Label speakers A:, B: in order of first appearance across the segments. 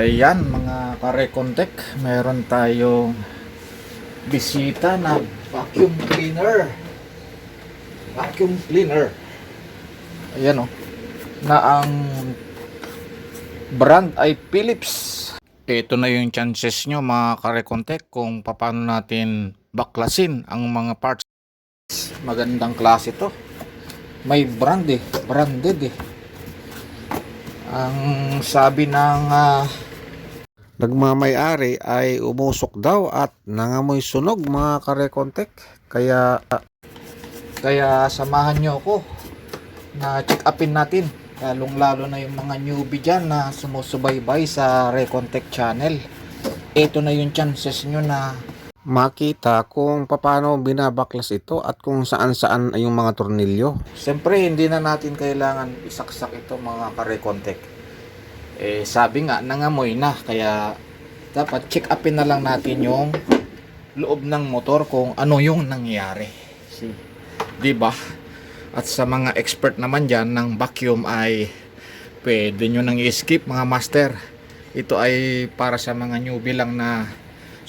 A: Ayan mga kare-contek, meron tayong bisita na vacuum cleaner. Vacuum cleaner. Ayan o. Na ang brand ay Philips. Ito na yung chances nyo mga kare-contek kung paano natin baklasin ang mga parts. Magandang klase to. May brand eh. Branded eh. Ang sabi ng nagmamay-ari ay umusok daw at nangamoy sunog mga kare-contek. Kaya samahan nyo ako na check upin natin. Lalong lalo na yung mga newbie dyan na sumusubaybay sa Recontek channel. Ito na yung chances nyo na makita kung paano binabaklas ito at kung saan-saan ay yung mga tornilyo. Siyempre hindi na natin kailangan isaksak ito mga kare-contek. Sabi nga nangamoy na, kaya dapat check upin na lang natin yung loob ng motor kung ano yung nangyayari. Di ba? At sa mga expert naman dyan ng vacuum ay pwede nyo nang i-skip mga master. Ito ay para sa mga newbie lang na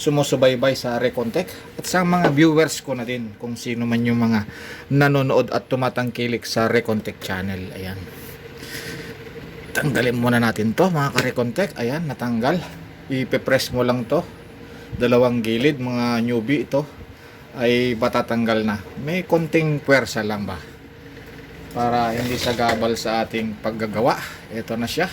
A: sumusubaybay sa Recontek at sa mga viewers ko na din kung sino man yung mga nanonood at tumatangkilik sa Recontek channel. Ayan. Tanggalin muna natin to mga ka-Recontek. Ayan, natanggal. Ipe-press mo lang to. Dalawang gilid mga newbie ito ay matatanggal na. May konting puwersa lang ba para hindi sagabal sa ating paggagawa. Ito na siya.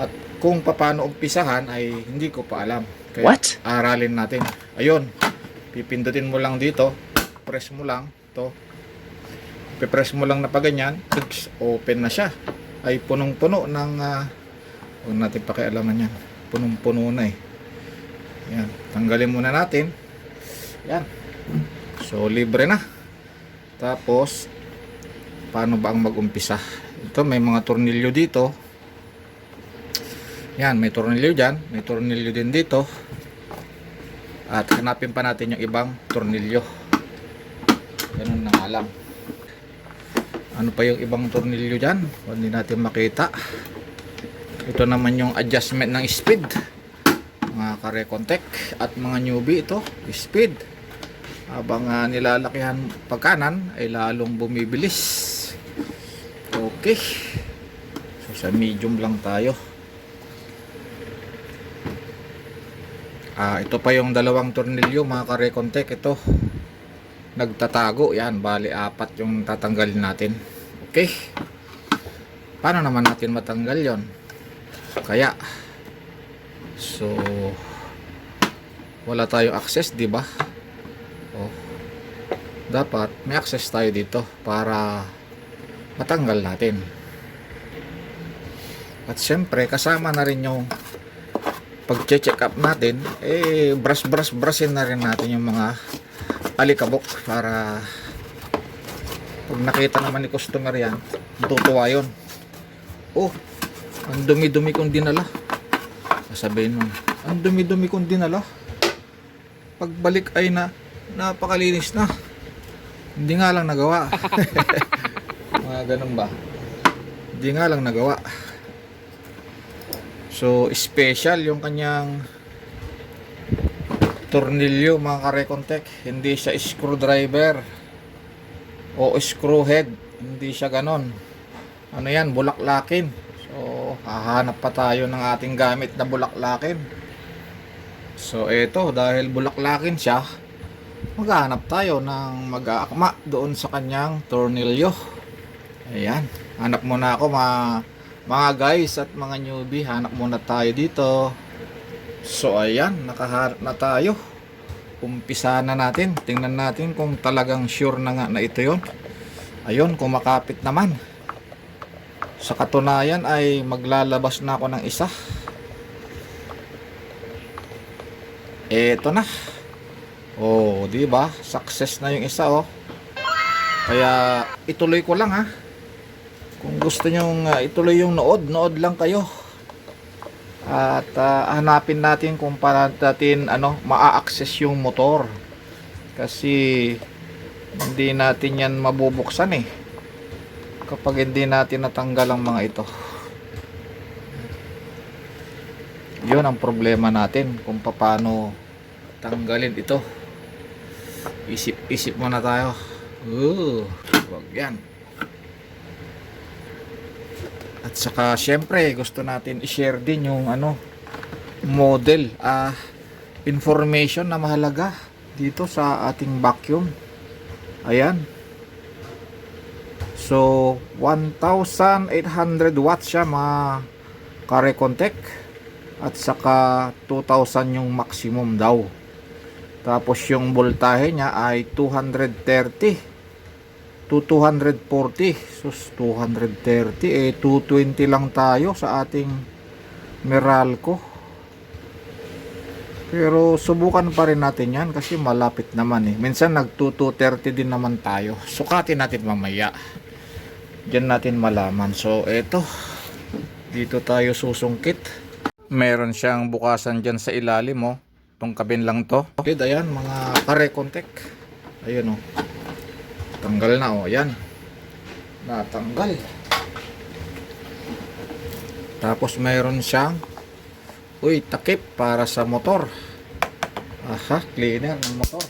A: At kung paano umpisahan ay hindi ko pa alam. Kaya
B: What?
A: aralin natin. Ayun. Pipindutin mo lang dito. Press mo lang to. Pipress mo lang na pa ganyan. Open na siya. Ay punong-puno ng huwag natin pakialaman yan. Punong-puno na eh. Yan. Tanggalin muna natin. Yan. So libre na. Tapos paano ba ang mag-umpisa? Ito may mga tornilyo dito. Yan, may tornilyo dyan. May tornilyo din dito. At hanapin pa natin yung ibang tornilyo. Ganun na nga lang. Ano pa yung ibang tornilyo dyan? Hindi natin makita. Ito naman yung adjustment ng speed. Mga kare-contek at mga newbie ito. Speed. Habang nilalakihan pagkanan ay lalong bumibilis. Okay. So sa medium lang tayo. Ito pa yung dalawang tornilyo mga kare-contek. Ito nagtatago. Yan, bali apat yung tatanggalin natin. Okay. Paano naman natin matanggal yon? Kaya so wala tayong access, di ba? Dapat may access tayo dito para matanggal natin. At syempre kasama na rin yung pag-check up natin, brushin na rin natin yung mga alikabok para pag nakita naman ni customer yan, tutuwa yun. Ang dumi-dumi kong dinala. Sasabihin mo, ang dumi-dumi kong dinala. Pagbalik ay napakalinis na. Hindi nga lang nagawa. Mga ganun ba? Hindi nga lang nagawa. So, special yung kanyang tornilyo mga kare-contek. Hindi siya screwdriver o screw head. Hindi siya ganon. Ano yan? Bulaklakin. So, hahanap pa tayo ng ating gamit na bulaklakin. So, eto. Dahil bulaklakin siya, maghahanap tayo ng mag-aakma doon sa kanyang tornilyo. Ayan. Hanap muna ako mga guys at mga newbie. Hanap muna tayo dito. So ayan, nakaharap na tayo. Umpisa na natin. Tingnan natin kung talagang sure na nga na ito yon. Ayun, kumakapit naman. Sa katunayan ay maglalabas na ako ng isa. Eto na. Di ba? Success na yung isa Kaya ituloy ko lang ha. Kung gusto niyo ituloy yung nood lang kayo. At hanapin natin kung paano natin ma-access yung motor. Kasi hindi natin yan mabubuksan kapag hindi natin natanggal ang mga ito. Yun ang problema natin kung paano tanggalin ito. Isip muna tayo. Wag yan. At saka syempre gusto natin i-share din yung model, information na mahalaga dito sa ating vacuum. Ayan. So 1,800 watts siya mga ka-Recontech, at saka 2,000 yung maximum daw. Tapos yung voltahe niya ay 230 to 240. Sus, 230 220 lang tayo sa ating Meralco. Pero subukan pa rin natin yan kasi malapit naman minsan nag 230 din naman tayo. Sukatin natin mamaya, diyan natin malaman. So eto, dito tayo susungkit. Meron siyang bukasan dyan sa ilalim itong kabin lang to. Okay, ayan mga ka-Recontech. Ayun tanggal na ayan, natanggal. Tapos mayroon siyang takip para sa motor. Cleaner ng motor.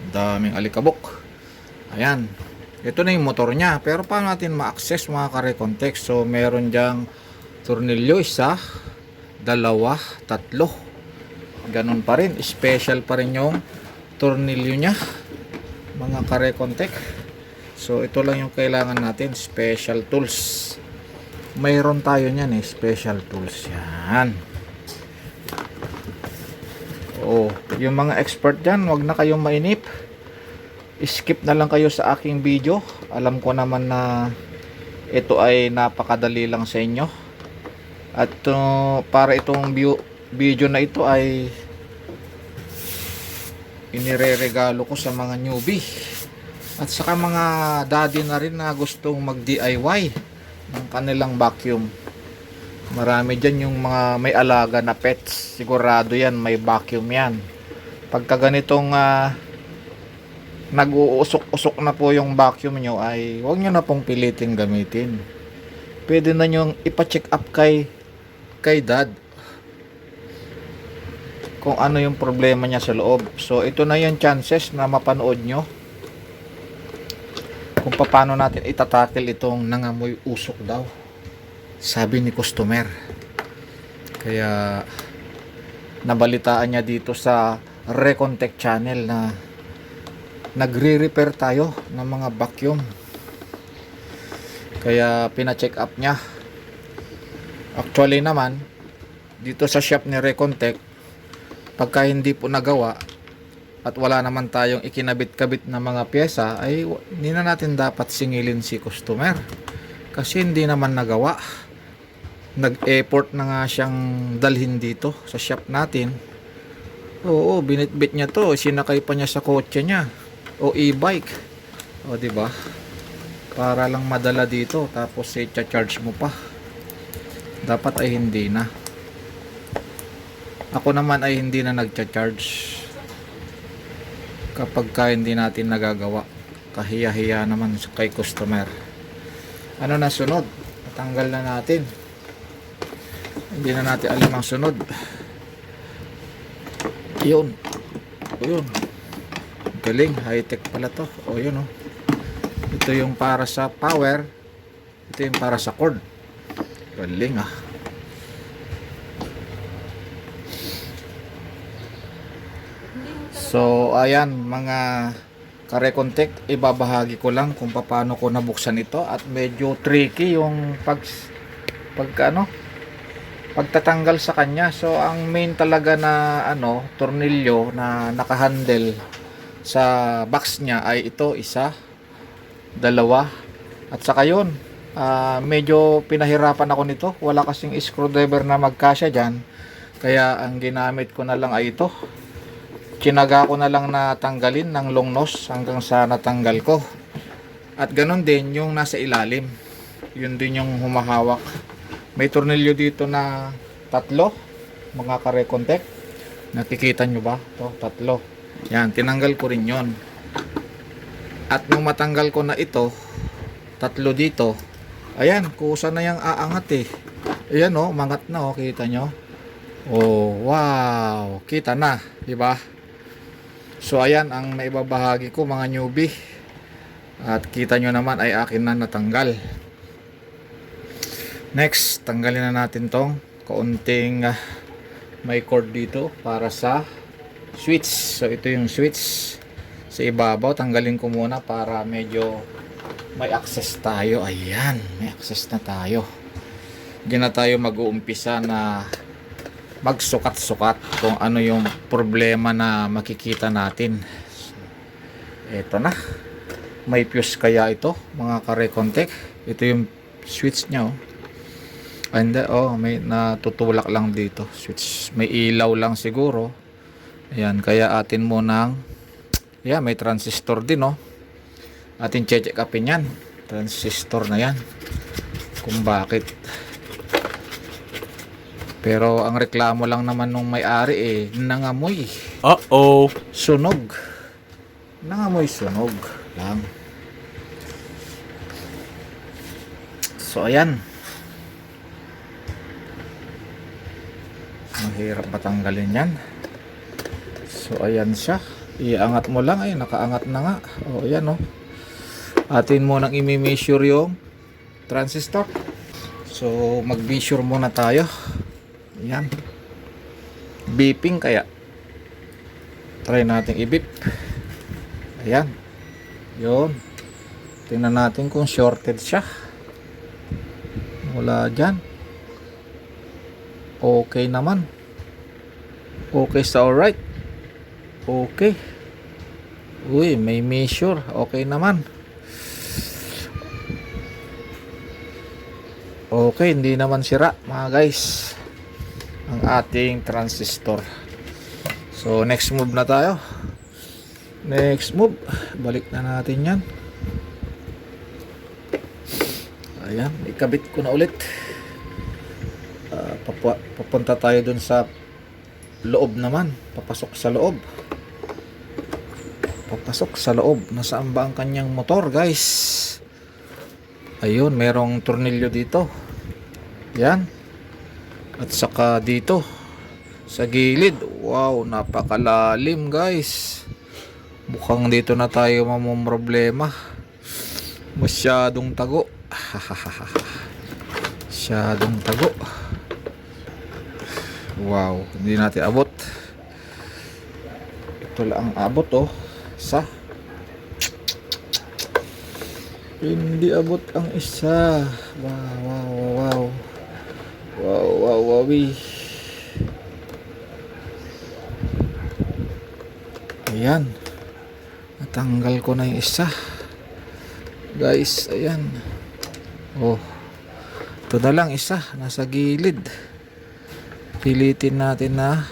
A: Daming alikabok. Ayan, ito na yung motor niya. Pero paano natin ma-access mga ka-Recontech? So meron dyang tornilyo, 1, 2, 3. Ganun pa rin, special pa rin yung tornilyo niya mga ka-Recontech. So ito lang yung kailangan natin, special tools. Mayroon tayo niyan special tools yan. Yung mga expert dyan, wag na kayong mainip. Skip na lang kayo sa aking video. Alam ko naman na ito ay napakadali lang sa inyo. At para itong video na ito ay inireregalo ko sa mga newbie at saka mga daddy na rin na gustong mag DIY ng kanilang vacuum. Marami dyan yung mga may alaga na pets, sigurado yan may vacuum yan. Pagka ganitong nag-uusok-usok na po yung vacuum nyo, ay huwag nyo na pong piliting gamitin. Pwede na nyo ipa-check up kay dad kung ano yung problema niya sa loob. So ito na yung chances na mapanood nyo kung paano natin itatakil itong nangamoy usok daw, sabi ni customer. Kaya nabalitaan niya dito sa Recontech channel na nagre-repair tayo ng mga vacuum. Kaya pina-check up niya. Actually naman dito sa shop ni Recontech, pagka hindi po nagawa at wala naman tayong ikinabit-kabit na mga pyesa, ay hindi na natin dapat singilin si customer kasi hindi naman nagawa. Nag-effort na nga siyang dalhin dito sa shop natin. Binitbit niya to, sinakay pa niya sa kotse niya o e-bike. Di ba? Para lang madala dito, tapos i-charge mo pa. Dapat ay hindi na. Ako naman ay hindi na nagcha-charge kapag hindi natin nagagawa. Kahiya-hiya naman kay customer. Ano na sunod? Natanggal na natin. Hindi na natin alam ang sunod. Yun. Galing, high-tech pala to. Yun. Ito yung para sa power. Ito yung para sa cord. Galing So ayan mga ka-Recontech, ibabahagi ko lang kung paano ko nabuksan ito, at medyo tricky yung pagtatanggal sa kanya. So ang main talaga na tornilyo na nakahandle sa box niya ay ito, 1, 2, at saka yun, medyo pinahirapan ako nito, wala kasing screwdriver na magkasya dyan, kaya ang ginamit ko na lang ay ito. Tinaga ko na lang na tanggalin ng long nose hanggang sa natanggal ko. At ganun din yung nasa ilalim, yun din yung humahawak. May tornilyo dito na 3 mga ka-Recontech. Nakikita nyo ba? Ito, 3. Yan, tinanggal ko rin yon. At nung matanggal ko na ito, 3 dito, ayan, kusa na yung aangat Ayan oh, mangat na oh, kita nyo. Oh, wow, kita na, di ba? So ayan ang naibabahagi ko mga newbie. At kita nyo naman ay akin na natanggal. Next, tanggalin na natin tong kaunting may cord dito para sa switch. So ito yung switch sa ibabaw. Tanggalin ko muna para medyo may access tayo. Ayan, may access na tayo. Hindi na tayo mag-uumpisa na magsukat-sukat kung ano yung problema na makikita natin. Ito na. May fuse kaya ito mga ka-Recontech. Ito yung switch nya oh. And oh, may natutulak lang dito switch. May ilaw lang siguro. Ayan, kaya atin mo nang may transistor din oh. Atin check upin yan. Transistor na yan. Kung bakit. Pero ang reklamo lang naman nung may-ari nangamoy. Sunog. Nangamoy sunog lang. So ayan. Mahirap patanggalin yan. So ayan siya. Iangat mo lang nakaangat na nga. O ayan o. Atin mo nang i-measure yung transistor. So mag-measure muna tayo. Ayan. Beeping kaya. Try natin i-beep. Ayan. Yun. Tingnan natin kung shorted siya. Wala dyan. Okay naman. Okay sa alright. Okay. Uy, may measure. Okay naman. Okay, hindi naman sira mga guys ang ating transistor. So next move na tayo. Next move, balik na natin yan. Ayan, ikabit ko na ulit. Papunta tayo dun sa loob naman. Papasok sa loob. Papasok sa loob. Nasaan ba ang kanyang motor guys? Ayun, merong tornilyo dito. Yan. At saka dito sa gilid. Wow, napakalalim guys. Mukhang dito na tayo mamumroblema. Masyadong tago. Masyadong tago. Wow, hindi natin abot. Ito lang ang abot oh. Hindi abot ang isa. Wow. Wow. Ayan. Natanggal ko na yung isa. Guys, ayan. Oh. Ito na lang isa. Nasa gilid. Pilitin natin na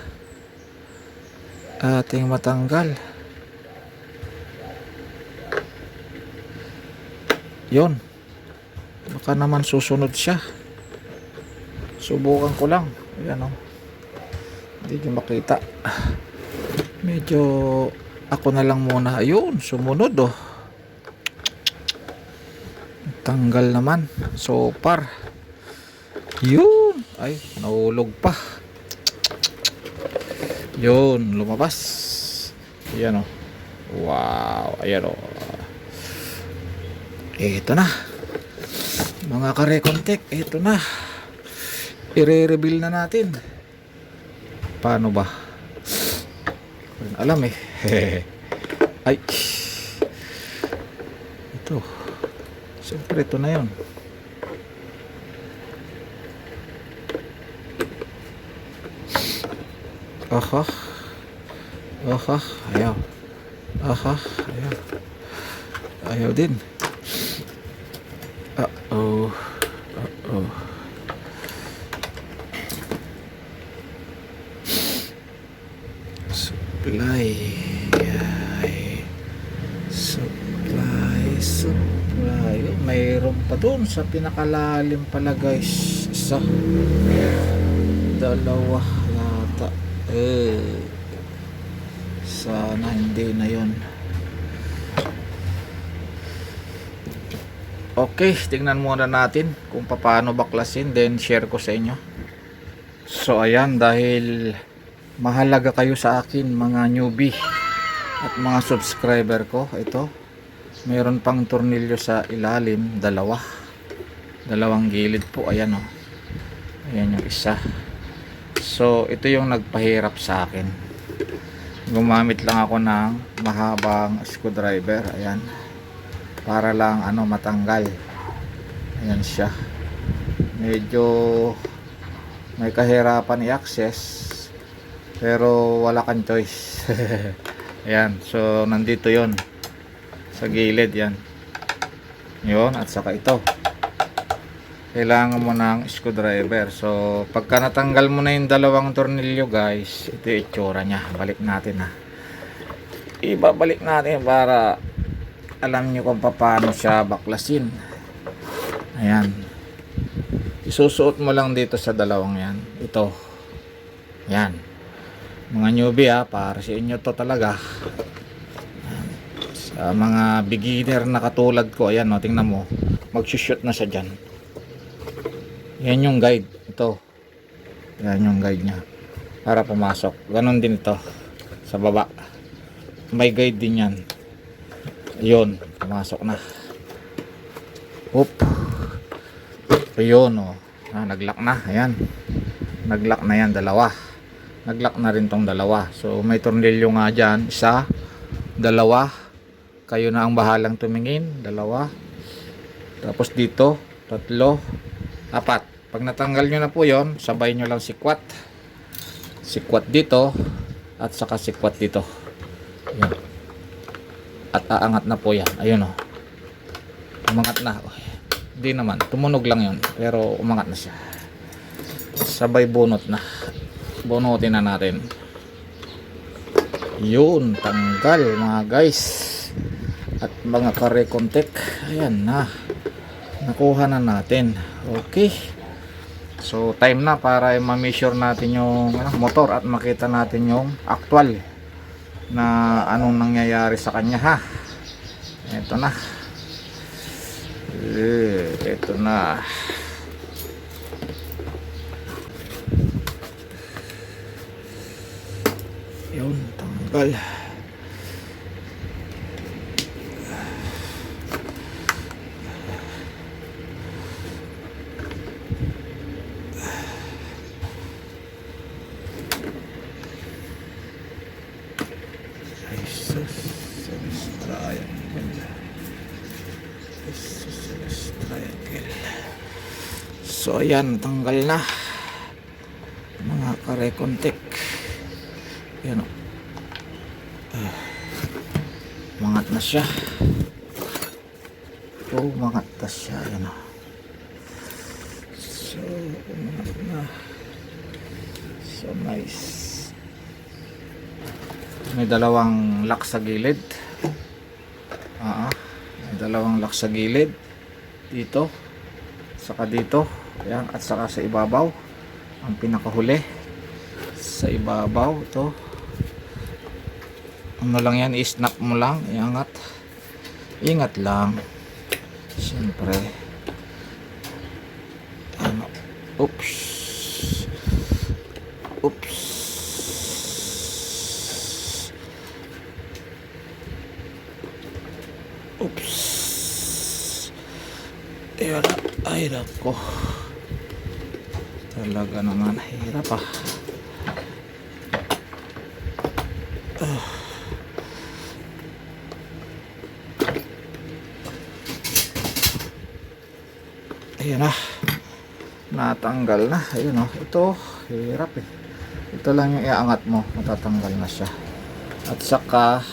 A: ating matanggal. Yun. Baka naman susunod siya. Subukan ko lang. Ayan o. Hindi nyo makita. Medyo ako na lang muna. Ayun, sumunod o. Tanggal naman. So far. Yun. Ay, nahulog pa. Yun, lumabas. Ayan o. Wow. Ayan o. Ito na. Mga ka-Recontech, ito na. I-reveal na natin. Paano ba? Alam Ay. Ito. Siyempre ito na yun. Aha. Ayaw. Ayaw. Ayaw din. Uh-oh. Supply. Mayroon pa doon sa pinakalalim pala guys. Isa. Dalawa yata. Sana hindi na yon. Okay, tingnan muna natin kung paano baklasin, then share ko sa inyo. So ayan, dahil mahalaga kayo sa akin mga newbie at mga subscriber ko, ito meron pang tornilyo sa ilalim, dalawang gilid po, ayan o. Ayan yung isa. So ito yung nagpahirap sa akin. Gumamit lang ako ng mahabang screwdriver, ayan, para lang matanggal. Ayan siya. Medyo may kahirapan i-access, pero wala kang choice. Ayan, so nandito yon sa gilid, yan yun, at saka ito kailangan mo ng screwdriver. So pagka natanggal mo na yung dalawang tornilyo guys, ito yung itsura nya. Balik natin ibabalik natin para alam nyo kung paano siya baklasin. Ayan, isusuot mo lang dito sa dalawang yan, ito, yan mga newbie para sa inyo to talaga. Sa mga beginner na katulad ko, ayan tingnan mo, magsushoot na siya dyan. Yan yung guide, ito yan yung guide nya para pumasok. Ganon din ito sa baba, may guide din yan. Yun, pumasok na. Oop, yun naglock na. Ayan, naglock na yan, dalawa. Naglock na rin tong dalawa. So may tornilyo nga dyan, isa, dalawa. Kayo na ang bahalang tumingin. Dalawa. Tapos dito, tatlo, apat. Pag natanggal nyo na po yon, sabay nyo lang sikwat. Sikwat dito, at saka sikwat dito. Ayan. At aangat na po yan. Ayun umangat na. Hindi naman, tumunog lang yon, pero umangat na siya. Sabay bunot na. Bunutin na natin. Yun, tanggal mga guys. At mga kare-contact, ayan na, nakuha na natin. Okay, so time na para ma-measure natin yung motor at makita natin yung actual na anong nangyayari sa kanya Ito na, ito na. Yun, tanggal. So ayan, tanggal na mga kare-contact. Yan umangat na siya. Umangat na siya. Yan so umangat na. So nice. May dalawang lock sa gilid. May dalawang lock sa gilid. Dito, saka dito. Ayan, at saka sa ibabaw. Ang pinakahuli sa ibabaw, ito lang yan, i-snap mo lang, iangat, ingat lang siyempre. Oops, ayan, ay nako, talaga naman hirap ayan natanggal na. Ayun ito hirap ito lang yung iangat mo, matatanggal na siya. At saka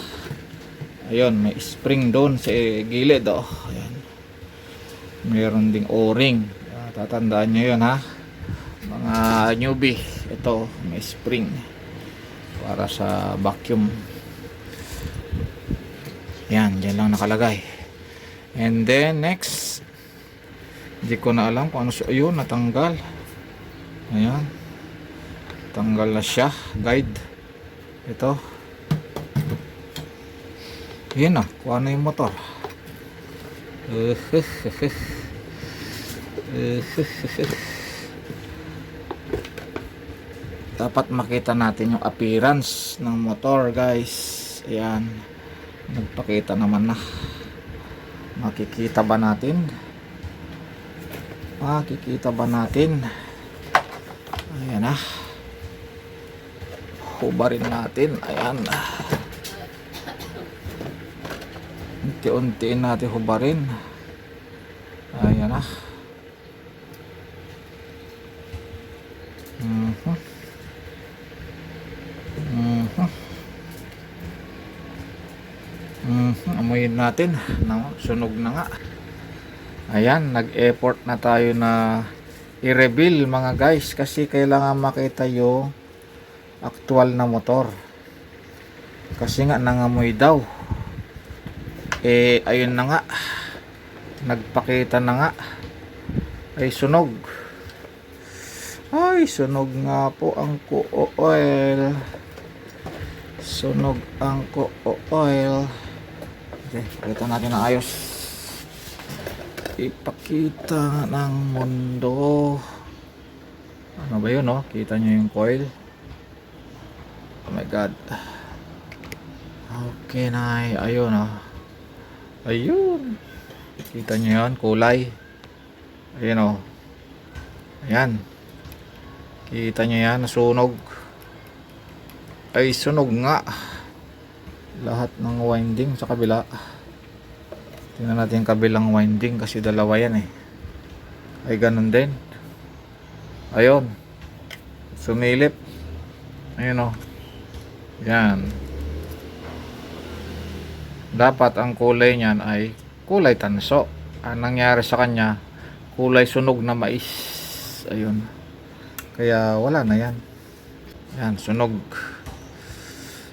A: ayun, may spring doon sa gilid ayan, meron ding o-ring. Tatandaan nyo yun mga newbie. Ito may spring para sa vacuum. Yan, dyan lang nakalagay. And then next, hindi ko na alam kung ano siya. Ayun, natanggal. Ayan, tanggal na siya. Guide, ito. Yan kung ano yung motor. Dapat makita natin yung appearance ng motor, guys. Ayan, nagpakita naman na. Makikita ba natin? Makikita ba natin? Ayan na. Hubarin natin. Ayan. Unti-untiin natin hubarin. Ayan na. Amoyin natin. Sunog na nga. Ayan, nag-effort na tayo na i-reveal mga guys, kasi kailangan makita yung actual na motor. Kasi nga nangamoy daw. Ayun na nga. Nagpakita na nga. Ay sunog. Ay sunog nga po ang co-oil. Sunog ang co-oil. Okay, pakita natin na ayos. Ipakita ng mundo. Ano ba yun, no? Kita nyo yung coil. Oh my god. Okay na. Ayun, no? Ayun. Kita nyo yun, kulay. Ayun, no? Ayan. Kita nyo yan, nasunog. Ay sunog nga. Lahat ng winding sa kabila. Tingnan natin yung kabilang winding kasi dalawa yan eh. Ay ganun din. Ayun. Sumilip. Ayun o. Yan. Dapat ang kulay niyan ay kulay tanso. Ang nangyari sa kanya, kulay sunog na mais. Ayun. Kaya wala na yan. Yan, sunog.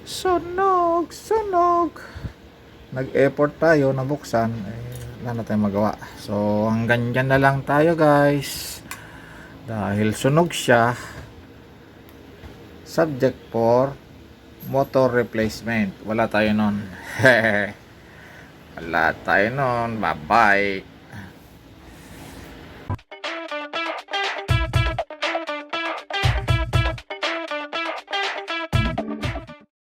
A: Sunog, sunog. Nag-effort tayo na buksan, wala na tayong magawa. So hanggang dyan na lang tayo guys, dahil sunog siya. Subject for motor replacement. Wala tayo nun. Wala tayo nun. Bye bye.